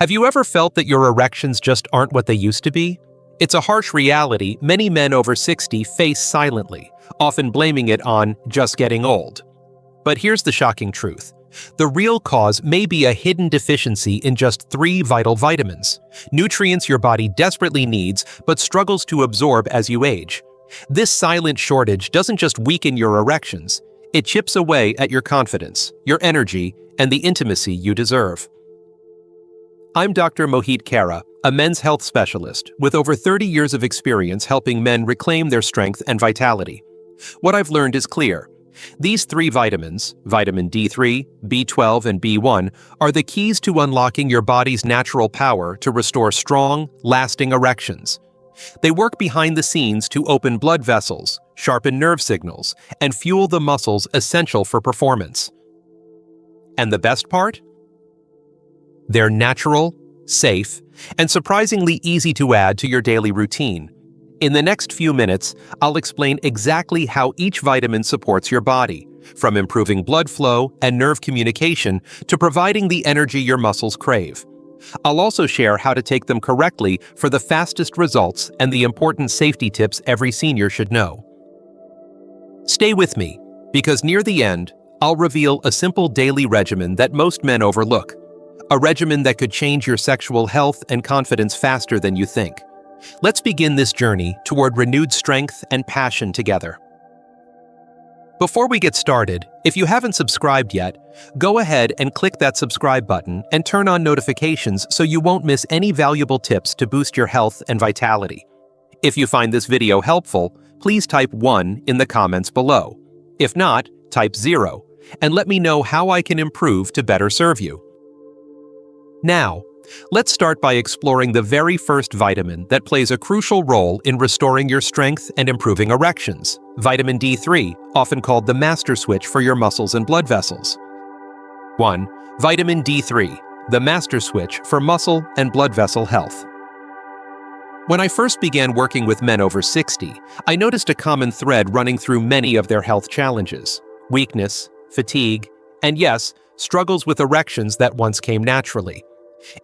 Have you ever felt that your erections just aren't what they used to be? It's a harsh reality many men over 60 face silently, often blaming it on just getting old. But here's the shocking truth. The real cause may be a hidden deficiency in just 3 vital vitamins, nutrients your body desperately needs but struggles to absorb as you age. This silent shortage doesn't just weaken your erections, it chips away at your confidence, your energy, and the intimacy you deserve. I'm Dr. Mohit Kara, a men's health specialist with over 30 years of experience helping men reclaim their strength and vitality. What I've learned is clear. These 3 vitamins, vitamin D3, B12, and B1, are the keys to unlocking your body's natural power to restore strong, lasting erections. They work behind the scenes to open blood vessels, sharpen nerve signals, and fuel the muscles essential for performance. And the best part? They're natural, safe, and surprisingly easy to add to your daily routine. In the next few minutes, I'll explain exactly how each vitamin supports your body, from improving blood flow and nerve communication to providing the energy your muscles crave. I'll also share how to take them correctly for the fastest results and the important safety tips every senior should know. Stay with me, because near the end, I'll reveal a simple daily regimen that most men overlook. A regimen that could change your sexual health and confidence faster than you think. Let's begin this journey toward renewed strength and passion together. Before we get started, if you haven't subscribed yet, go ahead and click that subscribe button and turn on notifications so you won't miss any valuable tips to boost your health and vitality. If you find this video helpful, please type 1 in the comments below. If not, type 0, and let me know how I can improve to better serve you. Now, let's start by exploring the very first vitamin that plays a crucial role in restoring your strength and improving erections, vitamin D3, often called the master switch for your muscles and blood vessels. 1. Vitamin D3, the master switch for muscle and blood vessel health. When I first began working with men over 60, I noticed a common thread running through many of their health challenges: weakness, fatigue, and yes, struggles with erections that once came naturally.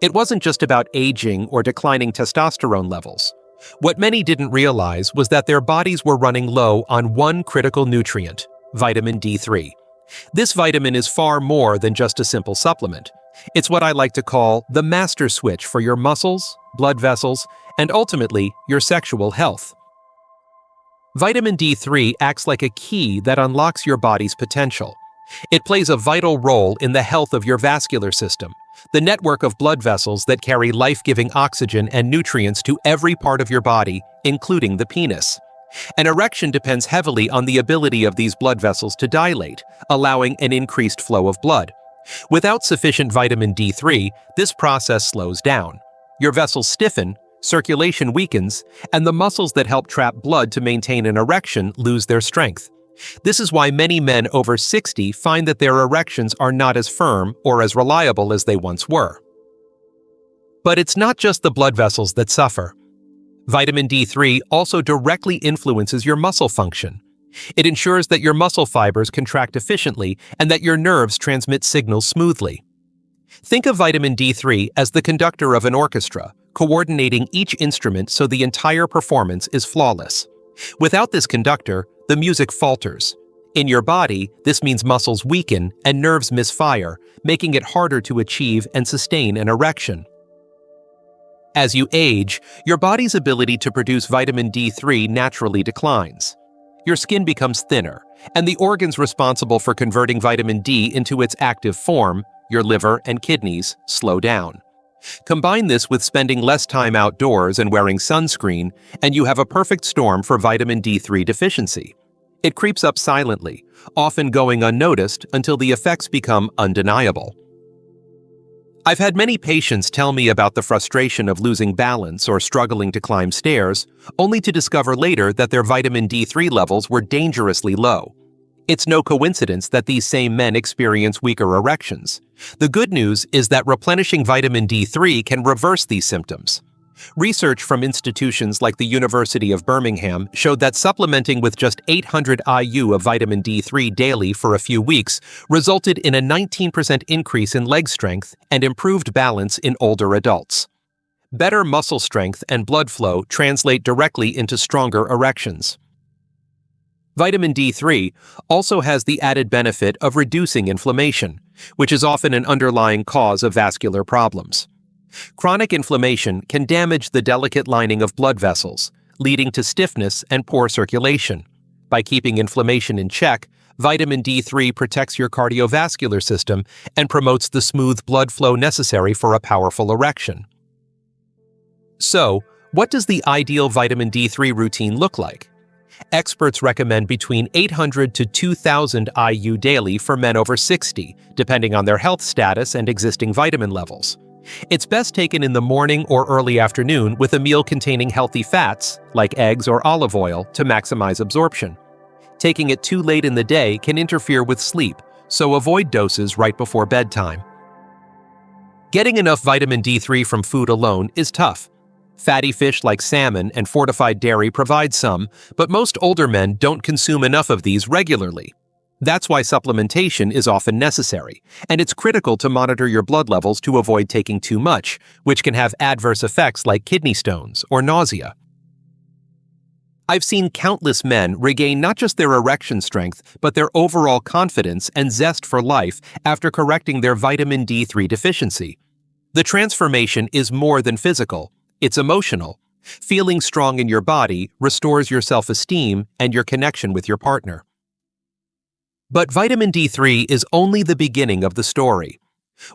It wasn't just about aging or declining testosterone levels. What many didn't realize was that their bodies were running low on one critical nutrient, vitamin D3. This vitamin is far more than just a simple supplement. It's what I like to call the master switch for your muscles, blood vessels, and ultimately, your sexual health. Vitamin D3 acts like a key that unlocks your body's potential. It plays a vital role in the health of your vascular system, the network of blood vessels that carry life-giving oxygen and nutrients to every part of your body, including the penis. An erection depends heavily on the ability of these blood vessels to dilate, allowing an increased flow of blood. Without sufficient vitamin D3, this process slows down. Your vessels stiffen, circulation weakens, and the muscles that help trap blood to maintain an erection lose their strength. This is why many men over 60 find that their erections are not as firm or as reliable as they once were. But it's not just the blood vessels that suffer. Vitamin D3 also directly influences your muscle function. It ensures that your muscle fibers contract efficiently and that your nerves transmit signals smoothly. Think of vitamin D3 as the conductor of an orchestra, coordinating each instrument so the entire performance is flawless. Without this conductor, the music falters. In your body, this means muscles weaken and nerves misfire, making it harder to achieve and sustain an erection. As you age, your body's ability to produce vitamin D3 naturally declines. Your skin becomes thinner, and the organs responsible for converting vitamin D into its active form, your liver and kidneys, slow down. Combine this with spending less time outdoors and wearing sunscreen, and you have a perfect storm for vitamin D3 deficiency. It creeps up silently, often going unnoticed until the effects become undeniable. I've had many patients tell me about the frustration of losing balance or struggling to climb stairs, only to discover later that their vitamin D3 levels were dangerously low. It's no coincidence that these same men experience weaker erections. The good news is that replenishing vitamin D3 can reverse these symptoms. Research from institutions like the University of Birmingham showed that supplementing with just 800 IU of vitamin D3 daily for a few weeks resulted in a 19% increase in leg strength and improved balance in older adults. Better muscle strength and blood flow translate directly into stronger erections. Vitamin D3 also has the added benefit of reducing inflammation, which is often an underlying cause of vascular problems. Chronic inflammation can damage the delicate lining of blood vessels, leading to stiffness and poor circulation. By keeping inflammation in check, vitamin D3 protects your cardiovascular system and promotes the smooth blood flow necessary for a powerful erection. So, what does the ideal vitamin D3 routine look like? Experts recommend between 800 to 2,000 IU daily for men over 60, depending on their health status and existing vitamin levels. It's best taken in the morning or early afternoon with a meal containing healthy fats, like eggs or olive oil, to maximize absorption. Taking it too late in the day can interfere with sleep, so avoid doses right before bedtime. Getting enough vitamin D3 from food alone is tough. Fatty fish like salmon and fortified dairy provide some, but most older men don't consume enough of these regularly. That's why supplementation is often necessary, and it's critical to monitor your blood levels to avoid taking too much, which can have adverse effects like kidney stones or nausea. I've seen countless men regain not just their erection strength, but their overall confidence and zest for life after correcting their vitamin D3 deficiency. The transformation is more than physical, it's emotional. Feeling strong in your body restores your self-esteem and your connection with your partner. But vitamin D3 is only the beginning of the story.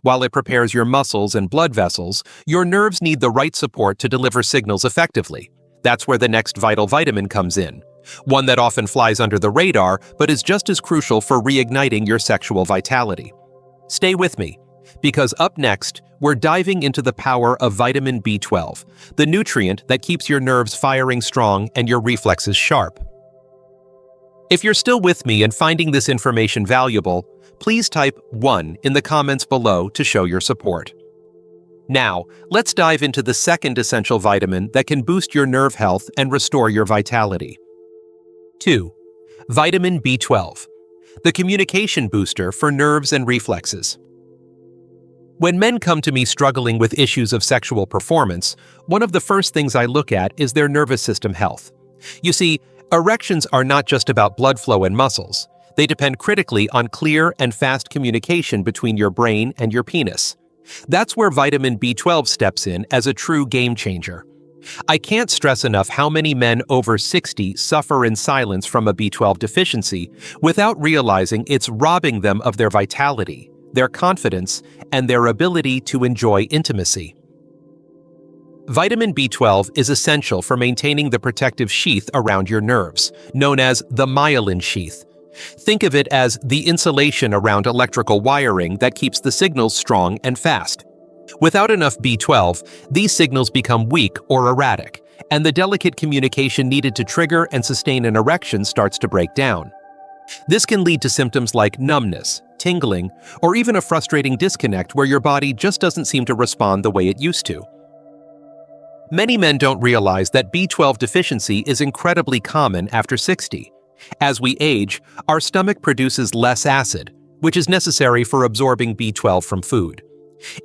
While it prepares your muscles and blood vessels, your nerves need the right support to deliver signals effectively. That's where the next vital vitamin comes in, one that often flies under the radar but is just as crucial for reigniting your sexual vitality. Stay with me, because up next, we're diving into the power of vitamin B12, the nutrient that keeps your nerves firing strong and your reflexes sharp. If you're still with me and finding this information valuable, please type 1 in the comments below to show your support. Now, let's dive into the second essential vitamin that can boost your nerve health and restore your vitality. 2. Vitamin B12, the communication booster for nerves and reflexes. When men come to me struggling with issues of sexual performance, one of the first things I look at is their nervous system health. You see, erections are not just about blood flow and muscles. They depend critically on clear and fast communication between your brain and your penis. That's where vitamin B12 steps in as a true game changer. I can't stress enough how many men over 60 suffer in silence from a B12 deficiency without realizing it's robbing them of their vitality, their confidence, and their ability to enjoy intimacy. Vitamin B12 is essential for maintaining the protective sheath around your nerves, known as the myelin sheath. Think of it as the insulation around electrical wiring that keeps the signals strong and fast. Without enough B12, these signals become weak or erratic, and the delicate communication needed to trigger and sustain an erection starts to break down. This can lead to symptoms like numbness, tingling, or even a frustrating disconnect where your body just doesn't seem to respond the way it used to. Many men don't realize that B12 deficiency is incredibly common after 60. As we age, our stomach produces less acid, which is necessary for absorbing B12 from food.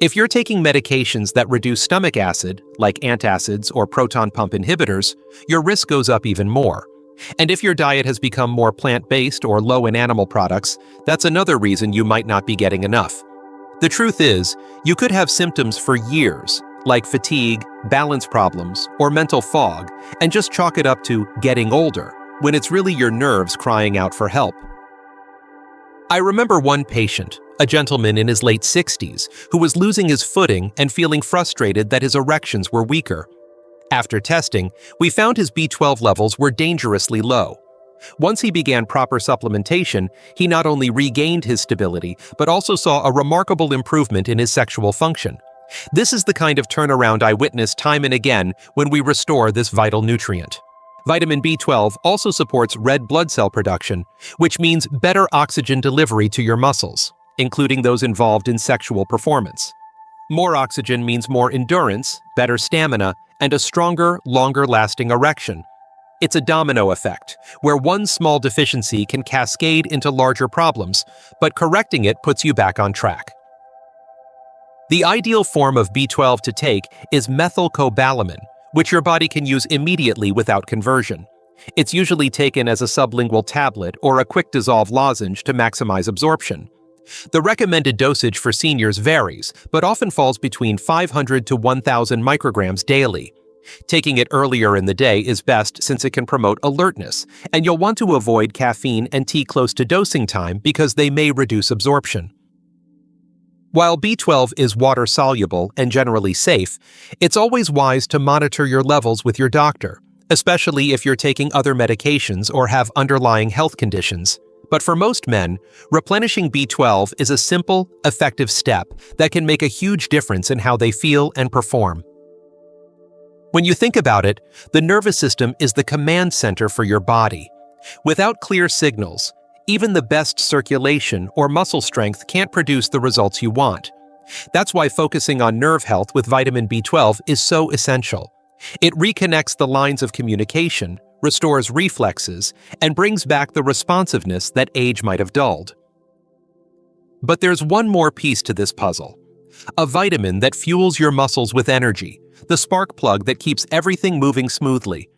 If you're taking medications that reduce stomach acid, like antacids or proton pump inhibitors, your risk goes up even more. And if your diet has become more plant-based or low in animal products, that's another reason you might not be getting enough. The truth is, you could have symptoms for years, like fatigue, balance problems, or mental fog, and just chalk it up to getting older, when it's really your nerves crying out for help. I remember one patient, a gentleman in his late 60s, who was losing his footing and feeling frustrated that his erections were weaker. After testing, we found his B12 levels were dangerously low. Once he began proper supplementation, he not only regained his stability, but also saw a remarkable improvement in his sexual function. This is the kind of turnaround I witness time and again when we restore this vital nutrient. Vitamin B12 also supports red blood cell production, which means better oxygen delivery to your muscles, including those involved in sexual performance. More oxygen means more endurance, better stamina, and a stronger, longer-lasting erection. It's a domino effect, where one small deficiency can cascade into larger problems, but correcting it puts you back on track. The ideal form of B12 to take is methylcobalamin, which your body can use immediately without conversion. It's usually taken as a sublingual tablet or a quick-dissolve lozenge to maximize absorption. The recommended dosage for seniors varies, but often falls between 500 to 1,000 micrograms daily. Taking it earlier in the day is best since it can promote alertness, and you'll want to avoid caffeine and tea close to dosing time because they may reduce absorption. While B12 is water-soluble and generally safe, it's always wise to monitor your levels with your doctor, especially if you're taking other medications or have underlying health conditions. But for most men, replenishing B12 is a simple, effective step that can make a huge difference in how they feel and perform. When you think about it, the nervous system is the command center for your body. Without clear signals, even the best circulation or muscle strength can't produce the results you want. That's why focusing on nerve health with vitamin B12 is so essential. It reconnects the lines of communication, restores reflexes, and brings back the responsiveness that age might have dulled. But there's one more piece to this puzzle. A vitamin that fuels your muscles with energy, the spark plug that keeps everything moving smoothly.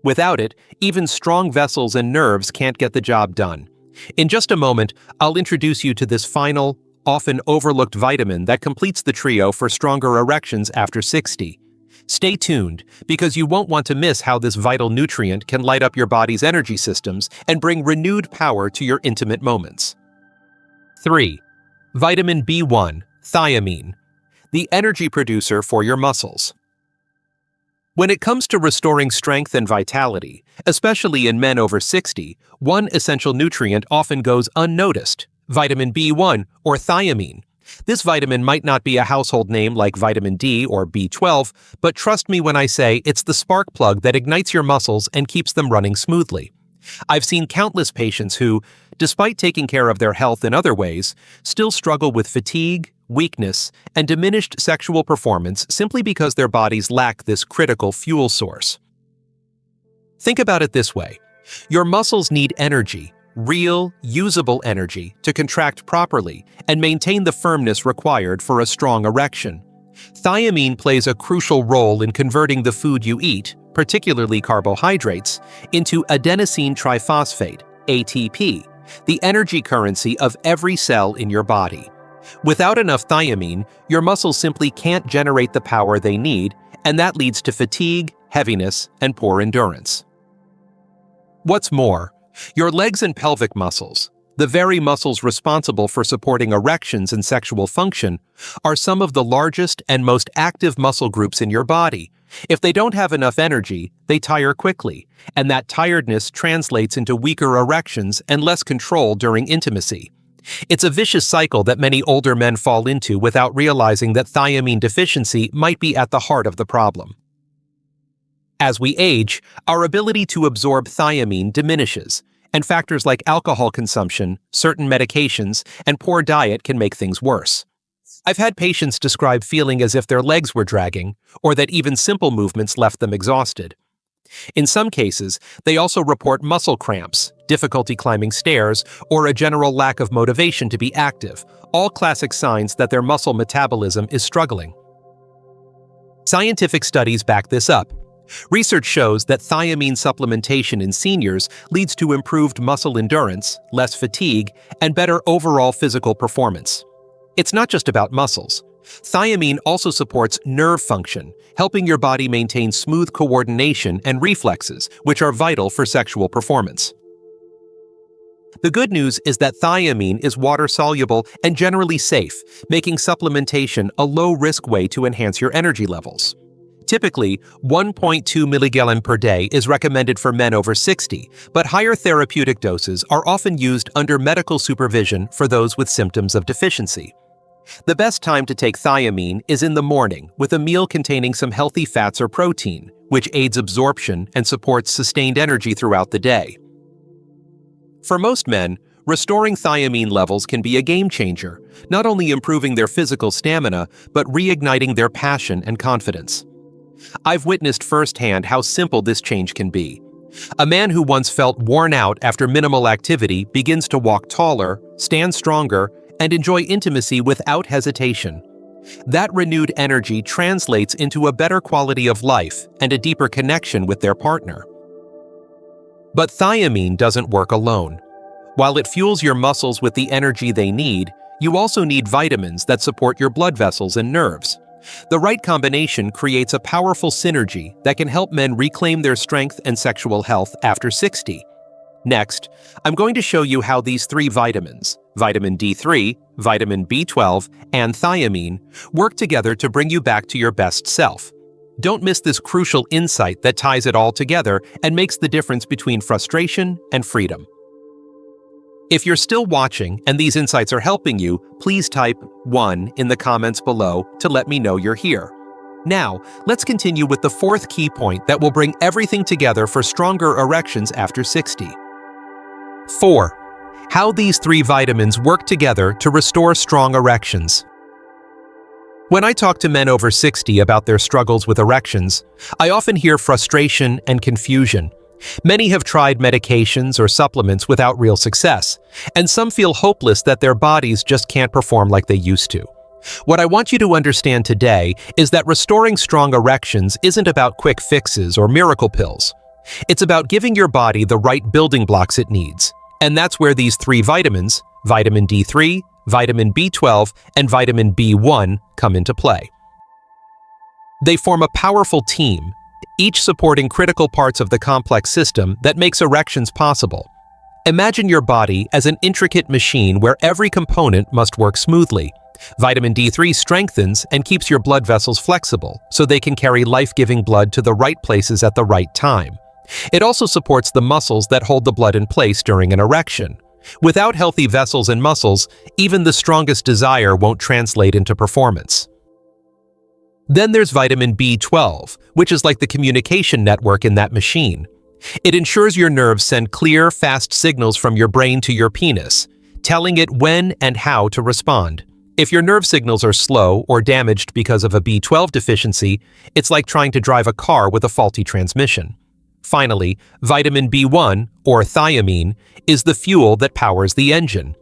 Without it, even strong vessels and nerves can't get the job done. In just a moment, I'll introduce you to this final, often overlooked vitamin that completes the trio for stronger erections after 60. Stay tuned, because you won't want to miss how this vital nutrient can light up your body's energy systems and bring renewed power to your intimate moments. 3. Vitamin B1, thiamine, the energy producer for your muscles. When it comes to restoring strength and vitality, especially in men over 60, one essential nutrient often goes unnoticed: vitamin B1 or thiamine. This vitamin might not be a household name like vitamin D or B12, but trust me when I say it's the spark plug that ignites your muscles and keeps them running smoothly. I've seen countless patients who, despite taking care of their health in other ways, still struggle with fatigue, weakness, and diminished sexual performance simply because their bodies lack this critical fuel source. Think about it this way. Your muscles need energy, real, usable energy, to contract properly and maintain the firmness required for a strong erection. Thiamine plays a crucial role in converting the food you eat, particularly carbohydrates, into adenosine triphosphate, ATP, the energy currency of every cell in your body. Without enough thiamine, your muscles simply can't generate the power they need, and that leads to fatigue, heaviness, and poor endurance. What's more, your legs and pelvic muscles, the very muscles responsible for supporting erections and sexual function, are some of the largest and most active muscle groups in your body. If they don't have enough energy, they tire quickly, and that tiredness translates into weaker erections and less control during intimacy. It's a vicious cycle that many older men fall into without realizing that thiamine deficiency might be at the heart of the problem. As we age, our ability to absorb thiamine diminishes, and factors like alcohol consumption, certain medications, and poor diet can make things worse. I've had patients describe feeling as if their legs were dragging, or that even simple movements left them exhausted. In some cases, they also report muscle cramps, difficulty climbing stairs, or a general lack of motivation to be active, all classic signs that their muscle metabolism is struggling. Scientific studies back this up. Research shows that thiamine supplementation in seniors leads to improved muscle endurance, less fatigue, and better overall physical performance. It's not just about muscles. Thiamine also supports nerve function, helping your body maintain smooth coordination and reflexes, which are vital for sexual performance. The good news is that thiamine is water-soluble and generally safe, making supplementation a low-risk way to enhance your energy levels. Typically, 1.2 mg per day is recommended for men over 60, but higher therapeutic doses are often used under medical supervision for those with symptoms of deficiency. The best time to take thiamine is in the morning with a meal containing some healthy fats or protein, which aids absorption and supports sustained energy throughout the day. For most men, restoring thiamine levels can be a game changer, not only improving their physical stamina, but reigniting their passion and confidence. I've witnessed firsthand how simple this change can be. A man who once felt worn out after minimal activity begins to walk taller, stand stronger, and enjoy intimacy without hesitation. That renewed energy translates into a better quality of life and a deeper connection with their partner. But thiamine doesn't work alone. While it fuels your muscles with the energy they need, you also need vitamins that support your blood vessels and nerves. The right combination creates a powerful synergy that can help men reclaim their strength and sexual health after 60. Next, I'm going to show you how these three vitamins, vitamin D3, vitamin B12, and thiamine, work together to bring you back to your best self. Don't miss this crucial insight that ties it all together and makes the difference between frustration and freedom. If you're still watching and these insights are helping you, please type 1 in the comments below to let me know you're here. Now, let's continue with the fourth key point that will bring everything together for stronger erections after 60. 4. How these three vitamins work together to restore strong erections. When I talk to men over 60 about their struggles with erections, I often hear frustration and confusion. Many have tried medications or supplements without real success, and some feel hopeless that their bodies just can't perform like they used to. What I want you to understand today is that restoring strong erections isn't about quick fixes or miracle pills. It's about giving your body the right building blocks it needs, and that's where these three vitamins, vitamin D3, vitamin B12, and vitamin B1, come into play. They form a powerful team, each supporting critical parts of the complex system that makes erections possible. Imagine your body as an intricate machine where every component must work smoothly. Vitamin D3 strengthens and keeps your blood vessels flexible so they can carry life-giving blood to the right places at the right time. It also supports the muscles that hold the blood in place during an erection. Without healthy vessels and muscles, even the strongest desire won't translate into performance. Then there's vitamin B12, which is like the communication network in that machine. It ensures your nerves send clear, fast signals from your brain to your penis, telling it when and how to respond. If your nerve signals are slow or damaged because of a B12 deficiency, it's like trying to drive a car with a faulty transmission. Finally, vitamin B1, or thiamine, is the fuel that powers the engine.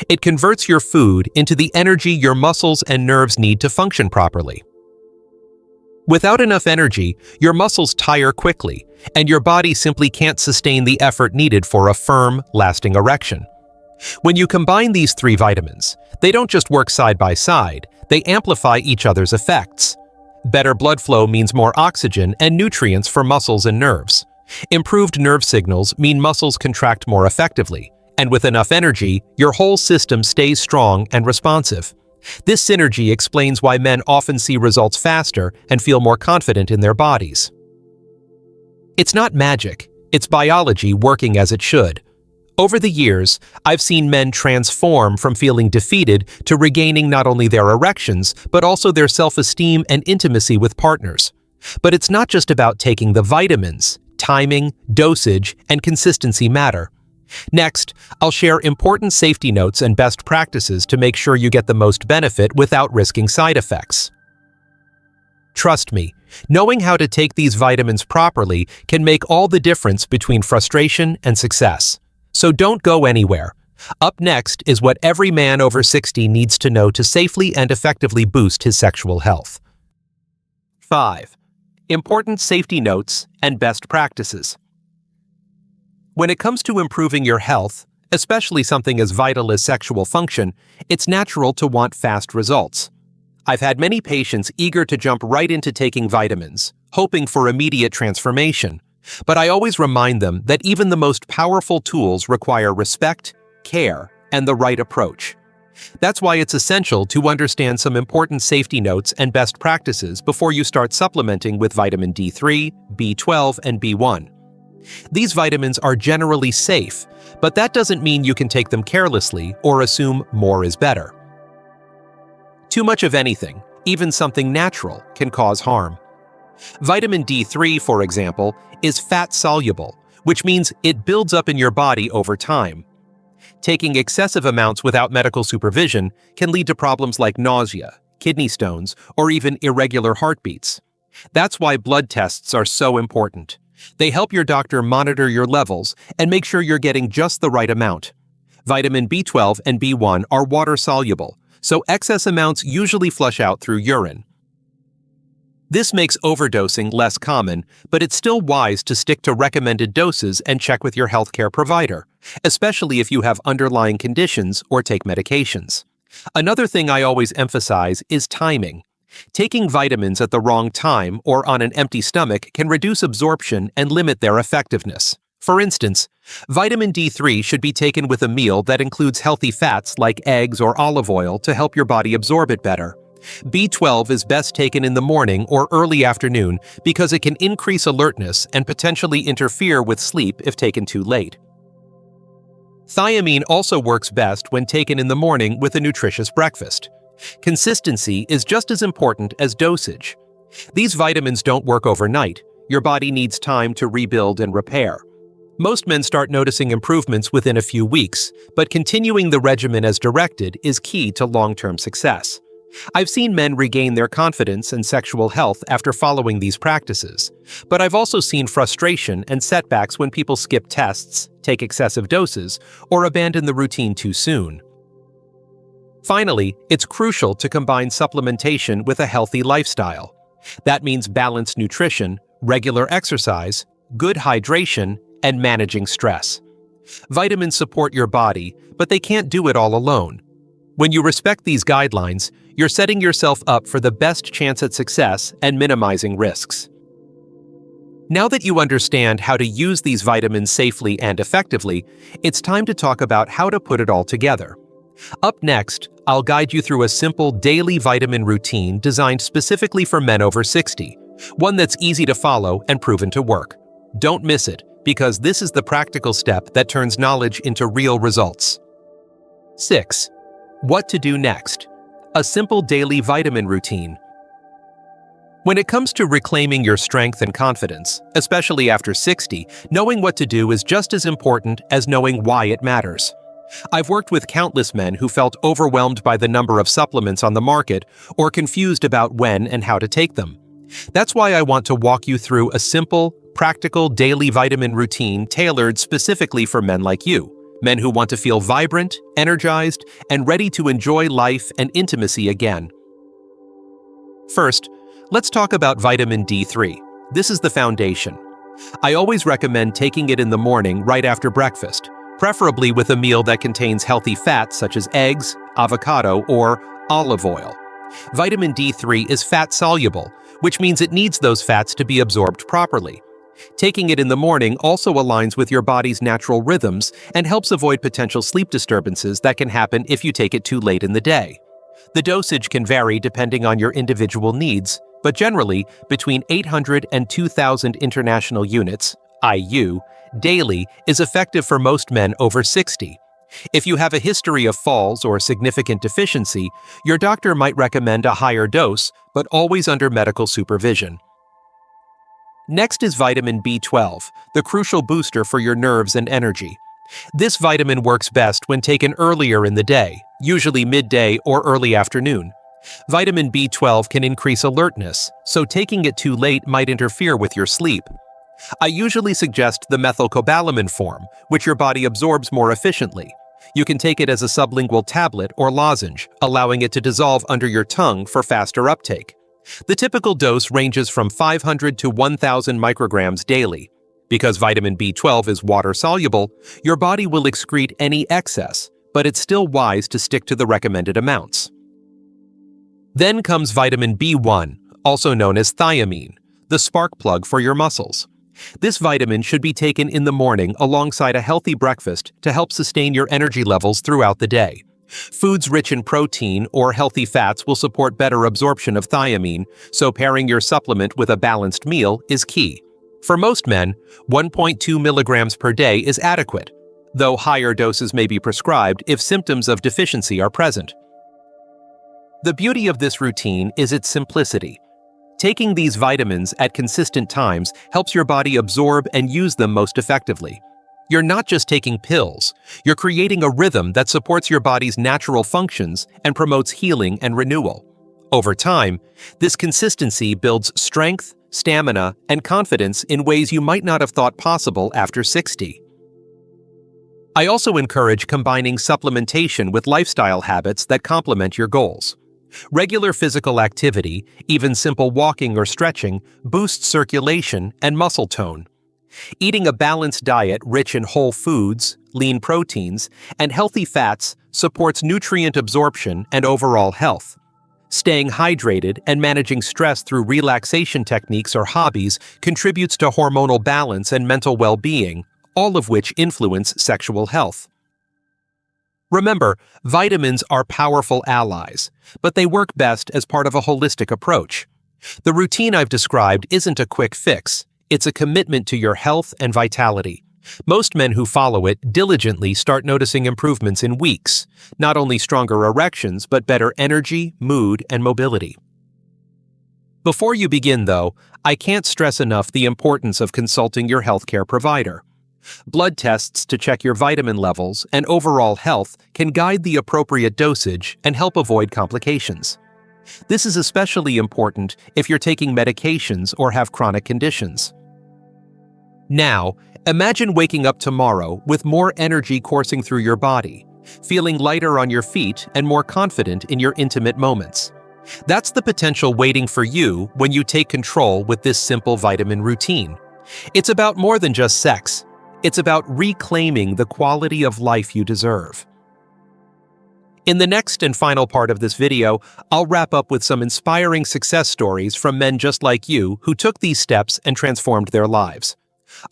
It converts your food into the energy your muscles and nerves need to function properly. Without enough energy, your muscles tire quickly, and your body simply can't sustain the effort needed for a firm, lasting erection. When you combine these three vitamins, they don't just work side by side, they amplify each other's effects. Better blood flow means more oxygen and nutrients for muscles and nerves. Improved nerve signals mean muscles contract more effectively, and with enough energy, your whole system stays strong and responsive. This synergy explains why men often see results faster and feel more confident in their bodies. It's not magic, it's biology working as it should. Over the years, I've seen men transform from feeling defeated to regaining not only their erections, but also their self-esteem and intimacy with partners. But it's not just about taking the vitamins. Timing, dosage, and consistency matter. Next, I'll share important safety notes and best practices to make sure you get the most benefit without risking side effects. Trust me, knowing how to take these vitamins properly can make all the difference between frustration and success. So don't go anywhere. Up next is what every man over 60 needs to know to safely and effectively boost his sexual health. 5. Important safety notes and best practices. When it comes to improving your health, especially something as vital as sexual function, it's natural to want fast results. I've had many patients eager to jump right into taking vitamins, hoping for immediate transformation. But I always remind them that even the most powerful tools require respect, care, and the right approach. That's why it's essential to understand some important safety notes and best practices before you start supplementing with vitamin D3, B12, and B1. These vitamins are generally safe, but that doesn't mean you can take them carelessly or assume more is better. Too much of anything, even something natural, can cause harm. Vitamin D3, for example, is fat-soluble, which means it builds up in your body over time. Taking excessive amounts without medical supervision can lead to problems like nausea, kidney stones, or even irregular heartbeats. That's why blood tests are so important. They help your doctor monitor your levels and make sure you're getting just the right amount. Vitamin B12 and B1 are water-soluble, so excess amounts usually flush out through urine. This makes overdosing less common, but it's still wise to stick to recommended doses and check with your healthcare provider, especially if you have underlying conditions or take medications. Another thing I always emphasize is timing. Taking vitamins at the wrong time or on an empty stomach can reduce absorption and limit their effectiveness. For instance, vitamin D3 should be taken with a meal that includes healthy fats like eggs or olive oil to help your body absorb it better. B12 is best taken in the morning or early afternoon because it can increase alertness and potentially interfere with sleep if taken too late. Thiamine also works best when taken in the morning with a nutritious breakfast. Consistency is just as important as dosage. These vitamins don't work overnight. Your body needs time to rebuild and repair. Most men start noticing improvements within a few weeks, but continuing the regimen as directed is key to long-term success. I've seen men regain their confidence and sexual health after following these practices, but I've also seen frustration and setbacks when people skip tests, take excessive doses, or abandon the routine too soon. Finally, it's crucial to combine supplementation with a healthy lifestyle. That means balanced nutrition, regular exercise, good hydration, and managing stress. Vitamins support your body, but they can't do it all alone. When you respect these guidelines, you're setting yourself up for the best chance at success and minimizing risks. Now that you understand how to use these vitamins safely and effectively, it's time to talk about how to put it all together. Up next, I'll guide you through a simple daily vitamin routine designed specifically for men over 60, one that's easy to follow and proven to work. Don't miss it, because this is the practical step that turns knowledge into real results. 6. What to do next? A simple daily vitamin routine. When it comes to reclaiming your strength and confidence, especially after 60, knowing what to do is just as important as knowing why it matters. I've worked with countless men who felt overwhelmed by the number of supplements on the market or confused about when and how to take them. That's why I want to walk you through a simple, practical daily vitamin routine tailored specifically for men like you. Men who want to feel vibrant, energized, and ready to enjoy life and intimacy again. First, let's talk about vitamin D3. This is the foundation. I always recommend taking it in the morning right after breakfast, preferably with a meal that contains healthy fats such as eggs, avocado, or olive oil. Vitamin D3 is fat-soluble, which means it needs those fats to be absorbed properly. Taking it in the morning also aligns with your body's natural rhythms and helps avoid potential sleep disturbances that can happen if you take it too late in the day. The dosage can vary depending on your individual needs, but generally between 800 and 2,000 international units, IU, daily is effective for most men over 60. If you have a history of falls or significant deficiency, your doctor might recommend a higher dose, but always under medical supervision. Next is vitamin B12, the crucial booster for your nerves and energy. This vitamin works best when taken earlier in the day, usually midday or early afternoon. Vitamin B12 can increase alertness, so taking it too late might interfere with your sleep. I usually suggest the methylcobalamin form, which your body absorbs more efficiently. You can take it as a sublingual tablet or lozenge, allowing it to dissolve under your tongue for faster uptake. The typical dose ranges from 500 to 1,000 micrograms daily. Because vitamin B12 is water-soluble, your body will excrete any excess, but it's still wise to stick to the recommended amounts. Then comes vitamin B1, also known as thiamine, the spark plug for your muscles. This vitamin should be taken in the morning alongside a healthy breakfast to help sustain your energy levels throughout the day. Foods rich in protein or healthy fats will support better absorption of thiamine, so pairing your supplement with a balanced meal is key. For most men, 1.2 milligrams per day is adequate, though higher doses may be prescribed if symptoms of deficiency are present. The beauty of this routine is its simplicity. Taking these vitamins at consistent times helps your body absorb and use them most effectively. You're not just taking pills, you're creating a rhythm that supports your body's natural functions and promotes healing and renewal. Over time, this consistency builds strength, stamina, and confidence in ways you might not have thought possible after 60. I also encourage combining supplementation with lifestyle habits that complement your goals. Regular physical activity, even simple walking or stretching, boosts circulation and muscle tone. Eating a balanced diet rich in whole foods, lean proteins, and healthy fats supports nutrient absorption and overall health. Staying hydrated and managing stress through relaxation techniques or hobbies contributes to hormonal balance and mental well-being, all of which influence sexual health. Remember, vitamins are powerful allies, but they work best as part of a holistic approach. The routine I've described isn't a quick fix, it's a commitment to your health and vitality. Most men who follow it diligently start noticing improvements in weeks, not only stronger erections, but better energy, mood, and mobility. Before you begin, though, I can't stress enough the importance of consulting your healthcare provider. Blood tests to check your vitamin levels and overall health can guide the appropriate dosage and help avoid complications. This is especially important if you're taking medications or have chronic conditions. Now, imagine waking up tomorrow with more energy coursing through your body, feeling lighter on your feet and more confident in your intimate moments. That's the potential waiting for you when you take control with this simple vitamin routine. It's about more than just sex. It's about reclaiming the quality of life you deserve. In the next and final part of this video, I'll wrap up with some inspiring success stories from men just like you who took these steps and transformed their lives.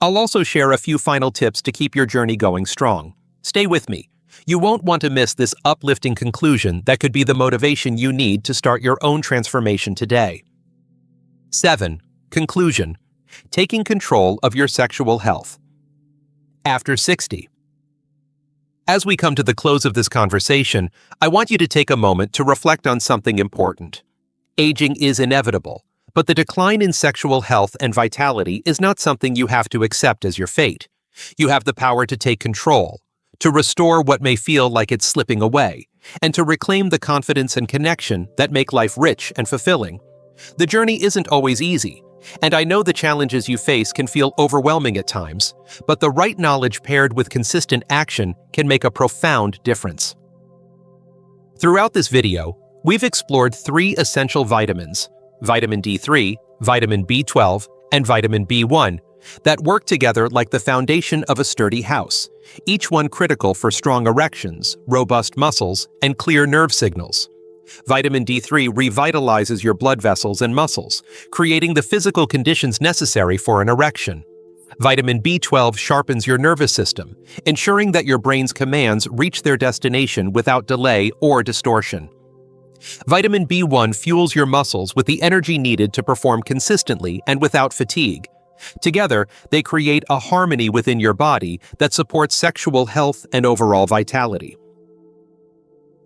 I'll also share a few final tips to keep your journey going strong. Stay with me. You won't want to miss this uplifting conclusion that could be the motivation you need to start your own transformation today. 7. Conclusion. Taking control of your sexual health. After 60. As we come to the close of this conversation, I want you to take a moment to reflect on something important. Aging is inevitable, but the decline in sexual health and vitality is not something you have to accept as your fate. You have the power to take control, to restore what may feel like it's slipping away, and to reclaim the confidence and connection that make life rich and fulfilling. The journey isn't always easy, and I know the challenges you face can feel overwhelming at times, but the right knowledge paired with consistent action can make a profound difference. Throughout this video, we've explored 3 essential vitamins, vitamin D3, vitamin B12, and vitamin B1, that work together like the foundation of a sturdy house, each one critical for strong erections, robust muscles, and clear nerve signals. Vitamin D3 revitalizes your blood vessels and muscles, creating the physical conditions necessary for an erection. Vitamin B12 sharpens your nervous system, ensuring that your brain's commands reach their destination without delay or distortion. Vitamin B1 fuels your muscles with the energy needed to perform consistently and without fatigue. Together, they create a harmony within your body that supports sexual health and overall vitality.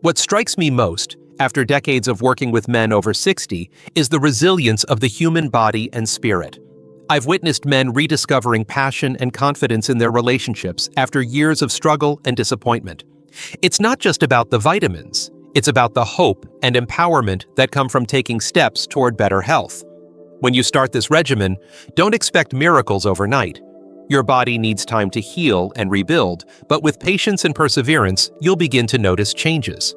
What strikes me most, after decades of working with men over 60, is the resilience of the human body and spirit. I've witnessed men rediscovering passion and confidence in their relationships after years of struggle and disappointment. It's not just about the vitamins, it's about the hope and empowerment that come from taking steps toward better health. When you start this regimen, don't expect miracles overnight. Your body needs time to heal and rebuild, but with patience and perseverance, you'll begin to notice changes.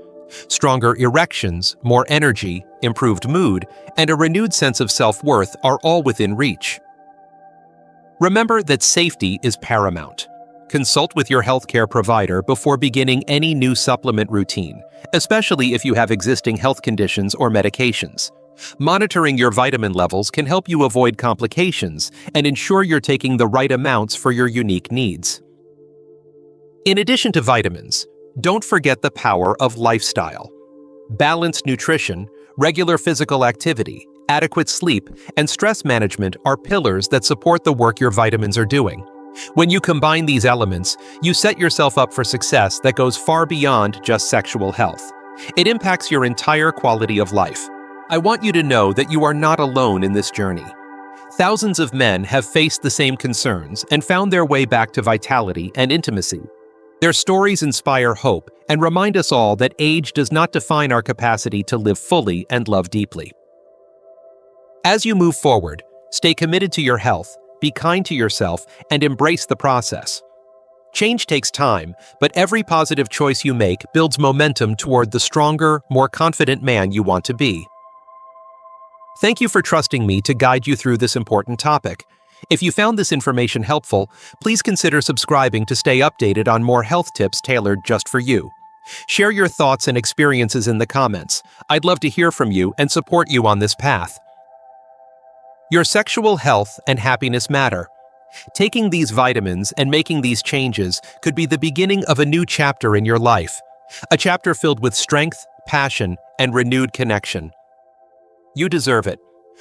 Stronger erections, more energy, improved mood, and a renewed sense of self-worth are all within reach. Remember that safety is paramount. Consult with your healthcare provider before beginning any new supplement routine, especially if you have existing health conditions or medications. Monitoring your vitamin levels can help you avoid complications and ensure you're taking the right amounts for your unique needs. In addition to vitamins, don't forget the power of lifestyle. Balanced nutrition, regular physical activity, adequate sleep, and stress management are pillars that support the work your vitamins are doing. When you combine these elements, you set yourself up for success that goes far beyond just sexual health. It impacts your entire quality of life. I want you to know that you are not alone in this journey. Thousands of men have faced the same concerns and found their way back to vitality and intimacy. Their stories inspire hope and remind us all that age does not define our capacity to live fully and love deeply. As you move forward, stay committed to your health, be kind to yourself, and embrace the process. Change takes time, but every positive choice you make builds momentum toward the stronger, more confident man you want to be. Thank you for trusting me to guide you through this important topic. If you found this information helpful, please consider subscribing to stay updated on more health tips tailored just for you. Share your thoughts and experiences in the comments. I'd love to hear from you and support you on this path. Your sexual health and happiness matter. Taking these vitamins and making these changes could be the beginning of a new chapter in your life, a chapter filled with strength, passion, and renewed connection. You deserve it.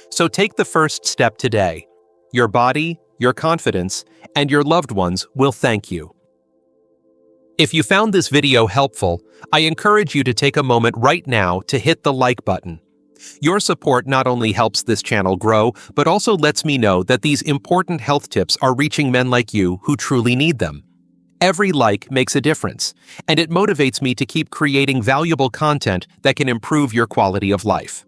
So take the first step today. Your body, your confidence, and your loved ones will thank you. If you found this video helpful, I encourage you to take a moment right now to hit the like button. Your support not only helps this channel grow, but also lets me know that these important health tips are reaching men like you who truly need them. Every like makes a difference, and it motivates me to keep creating valuable content that can improve your quality of life.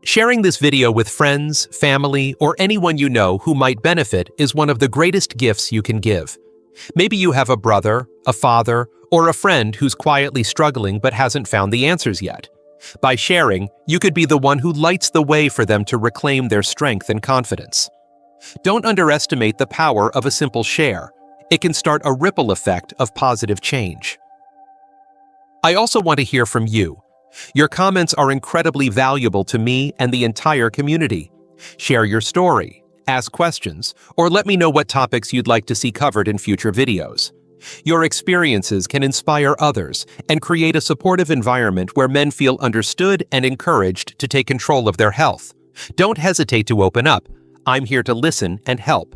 Sharing this video with friends, family, or anyone you know who might benefit is one of the greatest gifts you can give. Maybe you have a brother, a father, or a friend who's quietly struggling but hasn't found the answers yet. By sharing, you could be the one who lights the way for them to reclaim their strength and confidence. Don't underestimate the power of a simple share. It can start a ripple effect of positive change. I also want to hear from you. Your comments are incredibly valuable to me and the entire community. Share your story, ask questions, or let me know what topics you'd like to see covered in future videos. Your experiences can inspire others and create a supportive environment where men feel understood and encouraged to take control of their health. Don't hesitate to open up. I'm here to listen and help.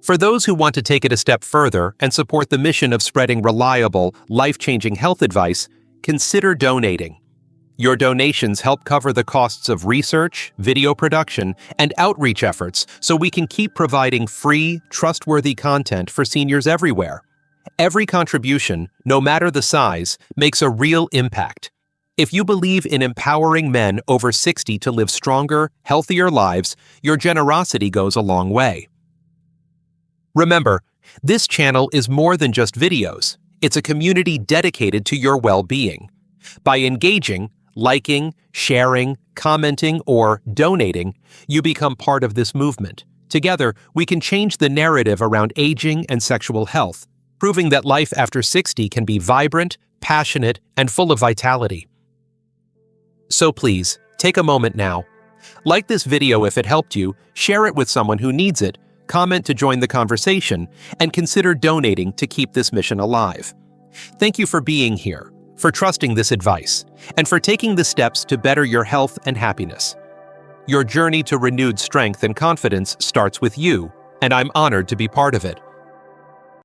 For those who want to take it a step further and support the mission of spreading reliable, life-changing health advice, consider donating. Your donations help cover the costs of research, video production, and outreach efforts so we can keep providing free, trustworthy content for seniors everywhere. Every contribution, no matter the size, makes a real impact. If you believe in empowering men over 60 to live stronger, healthier lives, your generosity goes a long way. Remember, this channel is more than just videos. It's a community dedicated to your well-being. By engaging, liking, sharing, commenting, or donating, you become part of this movement. Together, we can change the narrative around aging and sexual health, proving that life after 60 can be vibrant, passionate, and full of vitality. So please, take a moment now. Like this video if it helped you, share it with someone who needs it, comment to join the conversation, and consider donating to keep this mission alive. Thank you for being here, for trusting this advice, and for taking the steps to better your health and happiness. Your journey to renewed strength and confidence starts with you, and I'm honored to be part of it.